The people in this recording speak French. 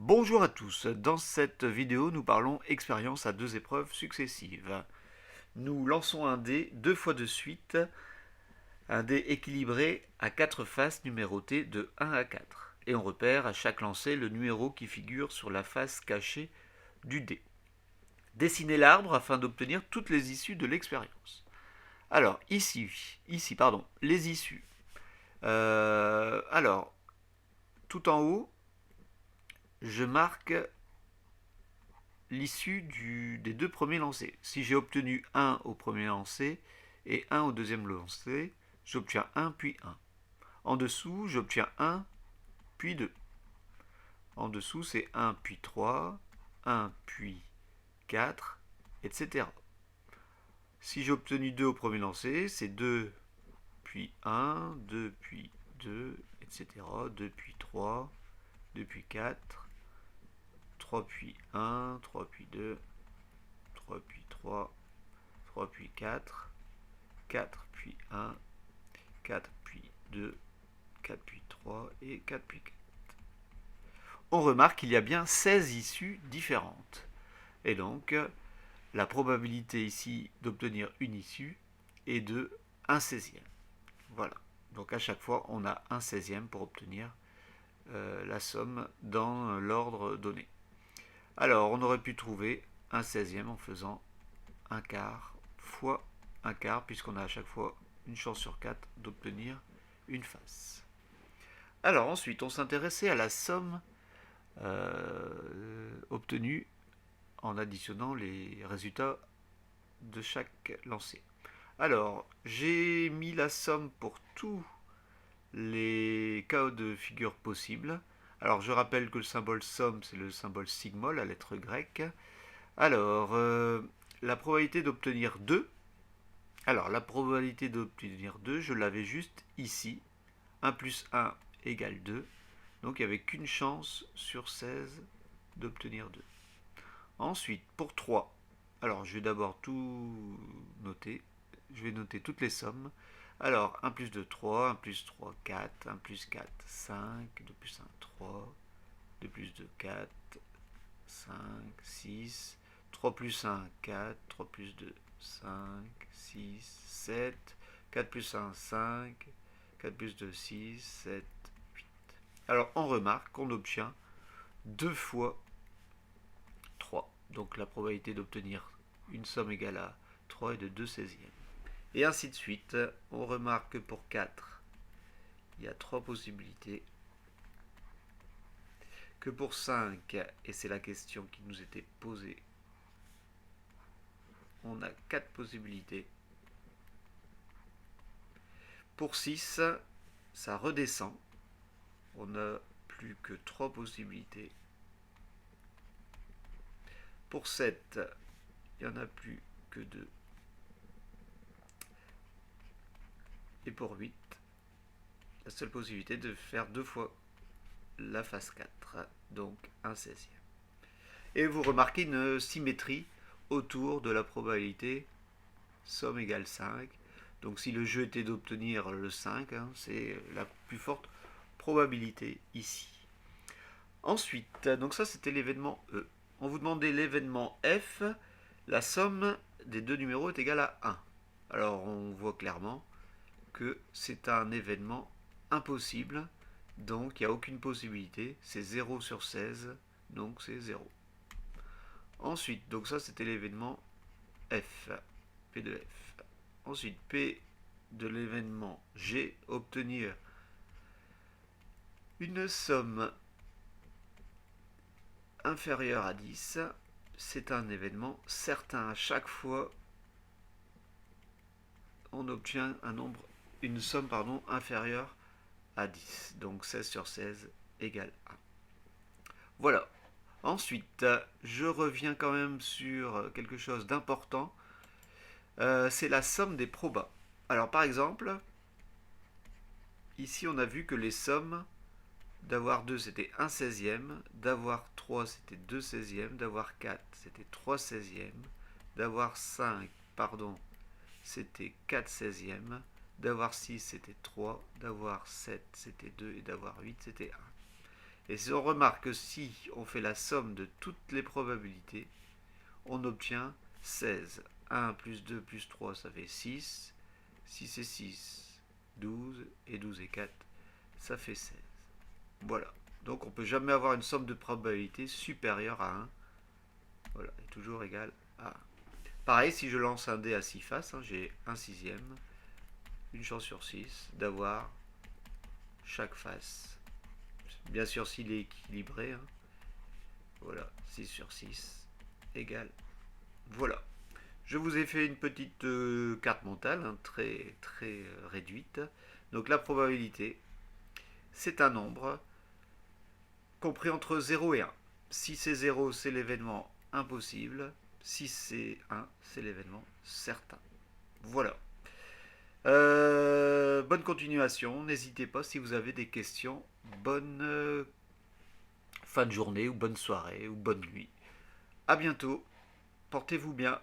Bonjour à tous, dans cette vidéo nous parlons expérience à deux épreuves successives. Nous lançons un dé deux fois de suite, un dé équilibré à quatre faces numérotées de 1 à 4. Et on repère à chaque lancer le numéro qui figure sur la face cachée du dé. Dessinez l'arbre afin d'obtenir toutes les issues de l'expérience. Alors, les issues. Alors, tout en haut, je marque l'issue des deux premiers lancers. Si j'ai obtenu 1 au premier lancer et 1 au deuxième lancer, j'obtiens 1 puis 1. En dessous, j'obtiens 1 puis 2. En dessous, c'est 1 puis 3, 1 puis 4, etc. Si j'ai obtenu 2 au premier lancer, c'est 2 puis 1, 2 puis 2, etc. 2 puis 3, 2 puis 4, 3 puis 1, 3 puis 2, 3 puis 3, 3 puis 4, 4 puis 1, 4 puis 2, 4 puis 3 et 4 puis 4. On remarque qu'il y a bien 16 issues différentes. Et donc, la probabilité ici d'obtenir une issue est de 1 16e. Voilà. Donc à chaque fois, on a 1 16e pour obtenir la somme dans l'ordre donné. Alors, on aurait pu trouver 1 16e en faisant 1 quart fois 1 quart, puisqu'on a à chaque fois une chance sur 4 d'obtenir une face. Alors ensuite, on s'intéressait à la somme obtenue en additionnant les résultats de chaque lancer. Alors, j'ai mis la somme pour tous les cas de figure possibles. Alors, je rappelle que le symbole somme, c'est le symbole sigma, la lettre grecque. Alors, la probabilité d'obtenir 2. Alors, la probabilité d'obtenir 2, je l'avais juste ici. 1 plus 1 égale 2. Donc, il n'y avait qu'une chance sur 16 d'obtenir 2. Ensuite, pour 3, alors je vais d'abord tout noter. Je vais noter toutes les sommes. Alors, 1 plus 2, 3, 1 plus 3, 4, 1 plus 4, 5, 2 plus 1, 3, 2 plus 2, 4, 5, 6, 3 plus 1, 4, 3 plus 2, 5, 6, 7, 4 plus 1, 5, 4 plus 2, 6, 7, 8. Alors, on remarque qu'on obtient 2 fois 3. Donc, la probabilité d'obtenir une somme égale à 3 est de 2 16e. Et ainsi de suite. On remarque que pour 4, il y a 3 possibilités. Que pour 5, et c'est la question qui nous était posée, on a 4 possibilités. Pour 6, ça redescend. On n'a plus que 3 possibilités. Pour 7, il n'y en a plus que 2. Et pour 8, la seule possibilité de faire 2 fois la phase 4, donc 1 16e. Et vous remarquez une symétrie autour de la probabilité somme égale 5. Donc si le jeu était d'obtenir le 5, c'est la plus forte probabilité ici. Ensuite, donc ça c'était l'événement E. On vous demandait l'événement F, la somme des deux numéros est égale à 1. Alors on voit clairement que c'est un événement impossible, donc il n'y a aucune possibilité, c'est 0 sur 16, donc c'est 0. Ensuite, donc ça c'était l'événement F, P de F. Ensuite, P de l'événement G, obtenir une somme inférieure à 10, c'est un événement certain. À chaque fois, on obtient une somme inférieure à 10. Donc 16 sur 16 égale 1. Voilà. Ensuite, je reviens quand même sur quelque chose d'important. C'est la somme des probas. Alors par exemple, ici on a vu que les sommes d'avoir 2 c'était 1 16e, d'avoir 3 c'était 2 16e, d'avoir 4 c'était 3 16e, d'avoir 5, c'était 4 16e, d'avoir 6 c'était 3, d'avoir 7 c'était 2 et d'avoir 8 c'était 1. Et si on remarque que si on fait la somme de toutes les probabilités, on obtient 16. 1 plus 2 plus 3, ça fait 6. 6 et 6, 12. Et 12 et 4, ça fait 16. Voilà. Donc on ne peut jamais avoir une somme de probabilité supérieure à 1. Voilà, est toujours égal à 1. Pareil, si je lance un dé à 6 faces, j'ai un sixième, une chance sur 6 d'avoir chaque face. Bien sûr s'il est équilibré. Voilà, 6 sur 6 égale. Voilà. Je vous ai fait une petite carte mentale, très très réduite. Donc la probabilité, c'est un nombre compris entre 0 et 1. Si c'est 0, c'est l'événement impossible. Si c'est 1, c'est l'événement certain. Voilà. Bonne continuation. N'hésitez pas si vous avez des questions. Bonne fin de journée ou bonne soirée ou bonne nuit. A bientôt. Portez-vous bien.